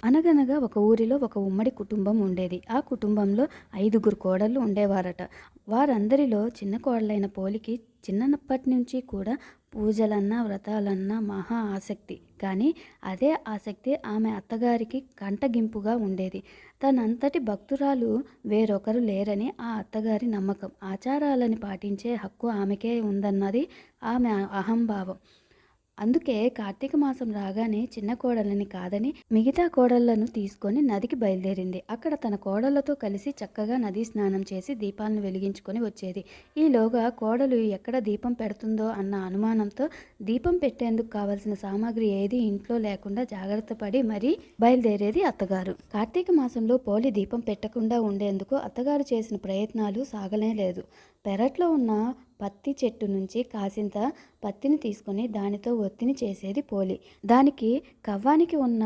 అనగనగా ఒక ఊరిలో ఒక ఉమ్మడి కుటుంబం ఉండేది. ఆ కుటుంబంలో 5గురు కోడళ్ళు ఉండేవారట. వారందరిలో చిన్న కోడలైన పోలికి చిన్నప్పటి నుంచి కూడా పూజలన్నా, వ్రతాలన్నా మహా ఆసక్తి. కానీ అదే ఆసక్తి ఆమె అత్తగారికి కంటగింపుగా ఉండేది. తనంతటి భక్తురాలు వేరొకరు లేరని ఆ అత్తగారి నమ్మకం. ఆచారాలని పాటించే హక్కు ఆమెకే ఉందన్నది ఆమె అహంభావం. అందుకే కార్తీక మాసం రాగానే చిన్న కోడలిని కాదని మిగతా కోడళ్లను తీసుకొని నదికి బయలుదేరింది. అక్కడ తన కోడళ్లతో కలిసి చక్కగా నదీ స్నానం చేసి దీపాలను వెలిగించుకొని వచ్చేది. ఈలోగా కోడలు ఎక్కడ దీపం పెడుతుందో అన్న అనుమానంతో దీపం పెట్టేందుకు కావలసిన సామాగ్రి ఏది ఇంట్లో లేకుండా జాగ్రత్త పడి మరీ బయలుదేరేది అత్తగారు. కార్తీక మాసంలో పోలి దీపం పెట్టకుండా ఉండేందుకు అత్తగారు చేసిన ప్రయత్నాలు సాగలేదు. పెరట్లో ఉన్న పత్తి చెట్టు నుంచి కాసింత పత్తిని తీసుకొని దానితో ఒత్తిని చేసేది పోలి. దానికి కవ్వానికి ఉన్న